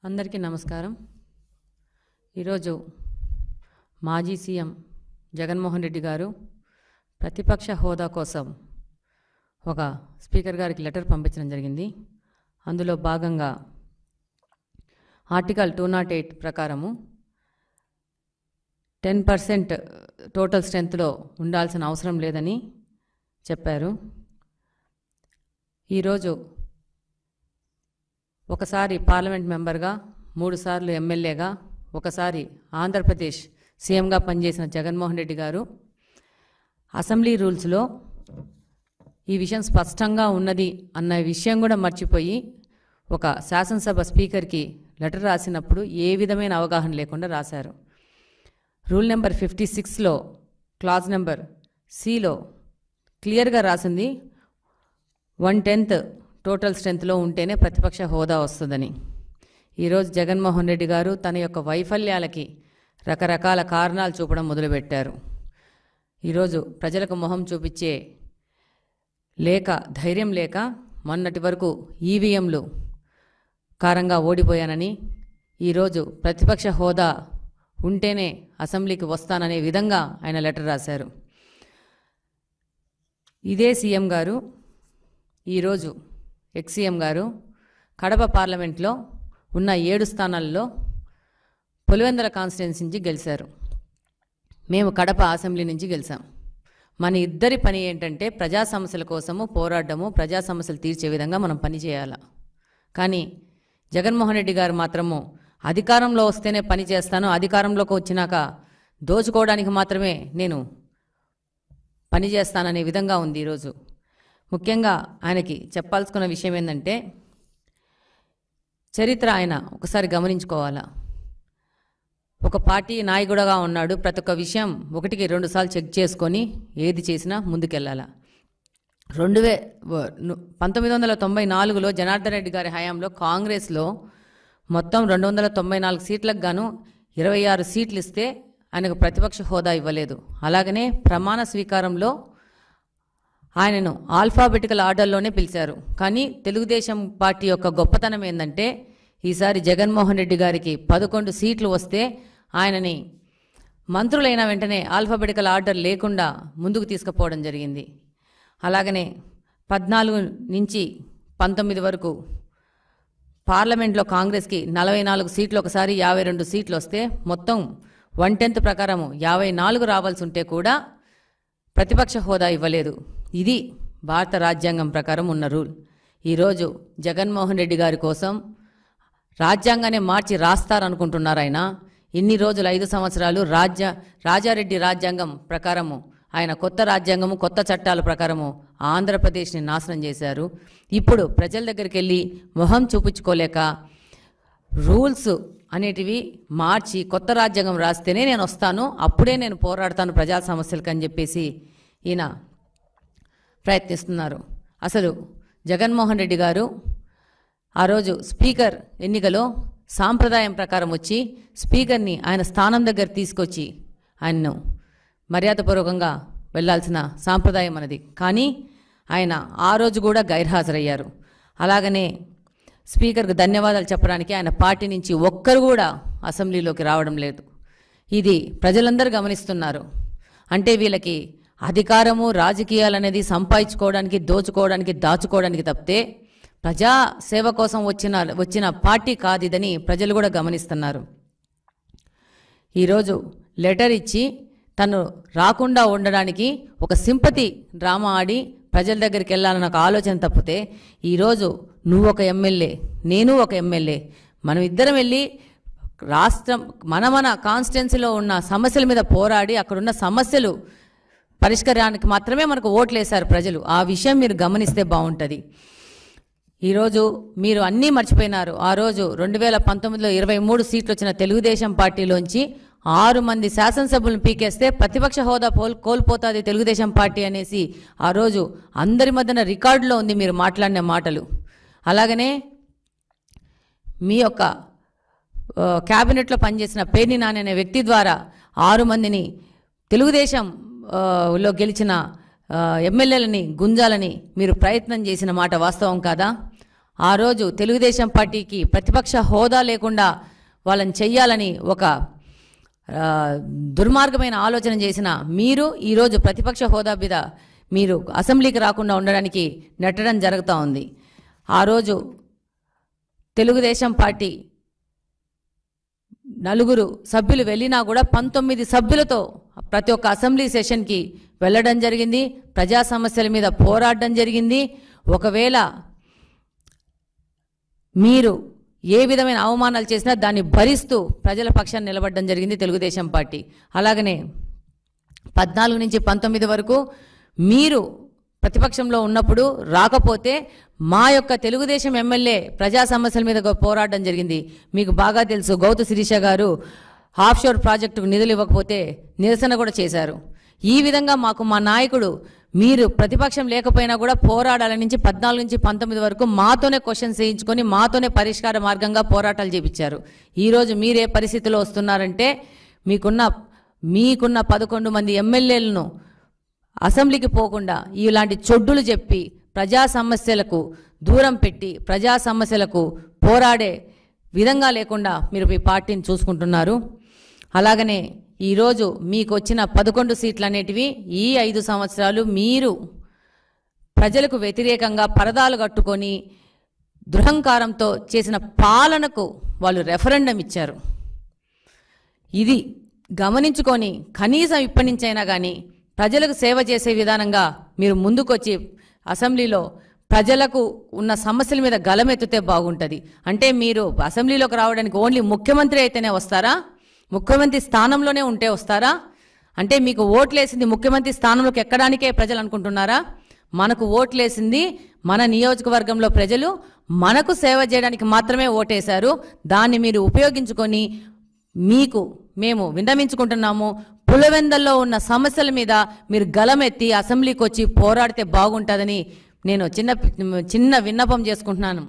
అందరికీ నమస్కారం. ఈరోజు మాజీ సీఎం జగన్మోహన్ రెడ్డి గారు ప్రతిపక్ష హోదా కోసం ఒక స్పీకర్ గారికి లెటర్ పంపించడం జరిగింది. అందులో భాగంగా ఆర్టికల్ 208 ప్రకారము 10% టోటల్ స్ట్రెంత్లో ఉండాల్సిన అవసరం లేదని చెప్పారు. ఈరోజు ఒకసారి పార్లమెంట్ మెంబర్గా, 3 సార్లు ఎమ్మెల్యేగా, ఒకసారి ఆంధ్రప్రదేశ్ సీఎంగా పనిచేసిన జగన్మోహన్ రెడ్డి గారు అసెంబ్లీ రూల్స్లో ఈ విషయం స్పష్టంగా ఉన్నది అన్న విషయం కూడా మర్చిపోయి ఒక శాసనసభ స్పీకర్కి లెటర్ రాసినప్పుడు ఏ విధమైన అవగాహన లేకుండా రాశారు. రూల్ నెంబర్ 56లో క్లాజ్ నెంబర్ సిలో క్లియర్గా రాసింది 1/10 టోటల్ స్ట్రెంత్లో ఉంటేనే ప్రతిపక్ష హోదా వస్తుందని. ఈరోజు జగన్మోహన్ రెడ్డి గారు తన యొక్క వైఫల్యాలకి రకరకాల కారణాలు చూపడం మొదలుపెట్టారు. ఈరోజు ప్రజలకు మొహం చూపించే లేక, ధైర్యం లేక మొన్నటి వరకు ఈవీఎంలు కారంగా ఓడిపోయానని, ఈరోజు ప్రతిపక్ష హోదా ఉంటేనే అసెంబ్లీకి వస్తాననే విధంగా ఆయన లెటర్ రాశారు. ఇదే సీఎం గారు ఈరోజు ఎక్స్-సీఎం గారు కడప పార్లమెంట్లో ఉన్న 7 స్థానాల్లో పులివెందుల కాన్స్టిట్యున్సీ నుంచి గెలిచారు. మేము కడప అసెంబ్లీ నుంచి గెలిచాం. మన ఇద్దరి పని ఏంటంటే ప్రజా సమస్యల కోసము పోరాడము, ప్రజా సమస్యలు తీర్చే విధంగా మనం పని చేయాలి. కానీ జగన్మోహన్ రెడ్డి గారు మాత్రము అధికారంలో వస్తేనే పని చేస్తాను, అధికారంలోకి వచ్చినాక దోచుకోవడానికి మాత్రమే నేను పని చేస్తాననే విధంగా ఉంది. ఈరోజు ముఖ్యంగా ఆయనకి చెప్పాల్సుకున్న విషయం ఏంటంటే, చరిత్ర ఆయన ఒకసారి గమనించుకోవాలా. ఒక పార్టీ నాయకుడుగా ఉన్నాడు, ప్రతి ఒక్క విషయం 1కి 2 సార్లు చెక్ చేసుకొని ఏది చేసినా ముందుకెళ్ళాల. 1994లో జనార్దన్ రెడ్డి గారి హయాంలో కాంగ్రెస్లో మొత్తం 294 సీట్లకు గాను 26 సీట్లు ఇస్తే ఆయనకు ప్రతిపక్ష హోదా ఇవ్వలేదు. అలాగనే ప్రమాణ స్వీకారంలో ఆయనను ఆల్ఫాబెటికల్ ఆర్డర్లోనే పిలిచారు. కానీ తెలుగుదేశం పార్టీ యొక్క గొప్పతనం ఏంటంటే, ఈసారి జగన్మోహన్ రెడ్డి గారికి 11 సీట్లు వస్తే ఆయనని మంత్రులైన వెంటనే ఆల్ఫాబెటికల్ ఆర్డర్ లేకుండా ముందుకు తీసుకుపోవడం జరిగింది. అలాగనే 14 నుంచి 19 వరకు పార్లమెంట్లో కాంగ్రెస్కి 44 సీట్లు, ఒకసారి 52 సీట్లు వస్తే మొత్తం 1/10 ప్రకారము 54 రావాల్సి ఉంటే కూడా ప్రతిపక్ష హోదా ఇవ్వలేదు. ఇది భారత రాజ్యాంగం ప్రకారం ఉన్న రూల్. ఈరోజు జగన్మోహన్ రెడ్డి గారి కోసం రాజ్యాంగాన్ని మార్చి రాస్తారనుకుంటున్నారు. ఆయన ఇన్ని రోజులు 5 సంవత్సరాలు రాజారెడ్డి రాజ్యాంగం ప్రకారము, ఆయన కొత్త రాజ్యాంగము, కొత్త చట్టాల ప్రకారము ఆంధ్రప్రదేశ్ని నాశనం చేశారు. ఇప్పుడు ప్రజల దగ్గరికి వెళ్ళి మొహం చూపించుకోలేక రూల్స్ అనేటివి మార్చి కొత్త రాజ్యాంగం రాస్తేనే నేను వస్తాను, అప్పుడే నేను పోరాడతాను ప్రజా సమస్యలకు అని చెప్పేసి ఈయన ప్రయత్నిస్తున్నారు. అసలు జగన్మోహన్ రెడ్డి గారు ఆ రోజు స్పీకర్ ఎన్నికలో సాంప్రదాయం ప్రకారం వచ్చి స్పీకర్ని ఆయన స్థానం దగ్గర తీసుకొచ్చి ఆయన్ను మర్యాదపూర్వకంగా వెళ్లాల్సిన సాంప్రదాయం అన్నది. కానీ ఆయన ఆ రోజు కూడా గైర్హాజరయ్యారు. అలాగనే స్పీకర్కు ధన్యవాదాలు చెప్పడానికి ఆయన పార్టీ నుంచి ఒక్కరు కూడా అసెంబ్లీలోకి రావడం లేదు. ఇది ప్రజలందరూ గమనిస్తున్నారు. అంటే వీళ్ళకి అధికారము, రాజకీయాలు అనేది సంపాదించుకోవడానికి, దోచుకోవడానికి, దాచుకోవడానికి తప్పితే ప్రజా సేవ కోసం వచ్చిన పార్టీ కాదు ఇదని ప్రజలు కూడా గమనిస్తున్నారు. ఈరోజు లెటర్ ఇచ్చి తను రాకుండా ఉండడానికి ఒక సింపతి డ్రామా ఆడి ప్రజల దగ్గరికి వెళ్ళాలన్న ఒక ఆలోచన తప్పితే, ఈరోజు నువ్వు ఒక ఎమ్మెల్యే, నేను ఒక ఎమ్మెల్యే, మనం ఇద్దరం వెళ్ళి రాష్ట్రం మన కాన్స్టిట్యున్సీలో ఉన్న సమస్యల మీద పోరాడి అక్కడున్న సమస్యలు పరిష్కారానికి మాత్రమే మనకు ఓట్లు వేశారు ప్రజలు. ఆ విషయం మీరు గమనిస్తే బాగుంటుంది. ఈరోజు మీరు అన్నీ మర్చిపోయినారు. ఆ రోజు 2019లో 23 సీట్లు వచ్చిన తెలుగుదేశం పార్టీలోంచి 6 మంది శాసనసభ్యులను పీకేస్తే ప్రతిపక్ష హోదా కోల్పోతుంది తెలుగుదేశం పార్టీ అనేసి ఆ రోజు అందరి మధ్యన రికార్డులో ఉంది మీరు మాట్లాడిన మాటలు. అలాగనే మీ యొక్క క్యాబినెట్లో పనిచేసిన పేర్ని నాని అనే వ్యక్తి ద్వారా 6 మందిని తెలుగుదేశంలో గెలిచిన ఎమ్మెల్యేలని గుంజాలని మీరు ప్రయత్నం చేసిన మాట వాస్తవం కాదా? ఆ రోజు తెలుగుదేశం పార్టీకి ప్రతిపక్ష హోదా లేకుండా వాళ్ళని చెయ్యాలని ఒక దుర్మార్గమైన ఆలోచన చేసిన మీరు ఈరోజు ప్రతిపక్ష హోదా మీద మీరు అసెంబ్లీకి రాకుండా ఉండడానికి నెట్టడం జరుగుతూ ఉంది. ఆ రోజు తెలుగుదేశం పార్టీ 4 సభ్యులు వెళ్ళినా కూడా 19 సభ్యులతో ప్రతి ఒక్క అసెంబ్లీ సెషన్కి వెళ్ళడం జరిగింది. ప్రజా సమస్యల మీద పోరాడడం జరిగింది. ఒకవేళ మీరు ఏ విధమైన అవమానాలు చేసినా దాన్ని భరిస్తూ ప్రజల పక్షాన్ని నిలబడడం జరిగింది తెలుగుదేశం పార్టీ. అలాగనే 14 నుంచి 19 వరకు మీరు ప్రతిపక్షంలో ఉన్నప్పుడు రాకపోతే మా యొక్క తెలుగుదేశం ఎమ్మెల్యే ప్రజా సమస్యల మీద పోరాడడం జరిగింది. మీకు బాగా తెలుసు, గౌతు శిరీష గారు ఆఫ్షోర్ ప్రాజెక్టుకు నిధులు ఇవ్వకపోతే నిరసన కూడా చేశారు. ఈ విధంగా మాకు మా నాయకుడు మీరు ప్రతిపక్షం లేకపోయినా కూడా పోరాడాల నుంచి 14 నుంచి 19 వరకు మాతోనే క్వశ్చన్స్ వేయించుకొని మాతోనే పరిష్కార మార్గంగా పోరాటాలు చేపించారు. ఈరోజు మీరే పరిస్థితిలో వస్తున్నారంటే మీకున్న 11 మంది ఎమ్మెల్యేలను అసెంబ్లీకి పోకుండా ఇలాంటి చొడ్డులు చెప్పి ప్రజా సమస్యలకు దూరం పెట్టి ప్రజా సమస్యలకు పోరాడే విధంగా లేకుండా మీరు మీ పార్టీని చూసుకుంటున్నారు. అలాగనే ఈరోజు మీకు వచ్చిన 11 సీట్లు అనేటివి ఈ 5 సంవత్సరాలు మీరు ప్రజలకు వ్యతిరేకంగా పరదాలు కట్టుకొని దురహంకారంతో చేసిన పాలనకు వాళ్ళు రెఫరెండం ఇచ్చారు. ఇది గమనించుకొని కనీసం ఇప్పటి నుంచైనా కానీ ప్రజలకు సేవ చేసే విధానంగా మీరు ముందుకొచ్చి అసెంబ్లీలో ప్రజలకు ఉన్న సమస్యల మీద గలమెత్తితే బాగుంటుంది. అంటే మీరు అసెంబ్లీలోకి రావడానికి ఓన్లీ ముఖ్యమంత్రి అయితేనే వస్తారా? ముఖ్యమంత్రి స్థానంలోనే ఉంటే వస్తారా? అంటే మీకు ఓట్లేసింది ముఖ్యమంత్రి స్థానంలోకి ఎక్కడానికే ప్రజలు అనుకుంటున్నారా? మనకు ఓట్లేసింది మన నియోజకవర్గంలో ప్రజలు మనకు సేవ చేయడానికి మాత్రమే ఓటేశారు. దాన్ని మీరు ఉపయోగించుకొని మేము విన్నవించుకుంటున్నాము. పులివెందుల్లో ఉన్న సమస్యల మీద మీరు గలమెత్తి అసెంబ్లీకి వచ్చి పోరాడితే బాగుంటుందని నేను చిన్న విన్నపం చేసుకుంటున్నాను.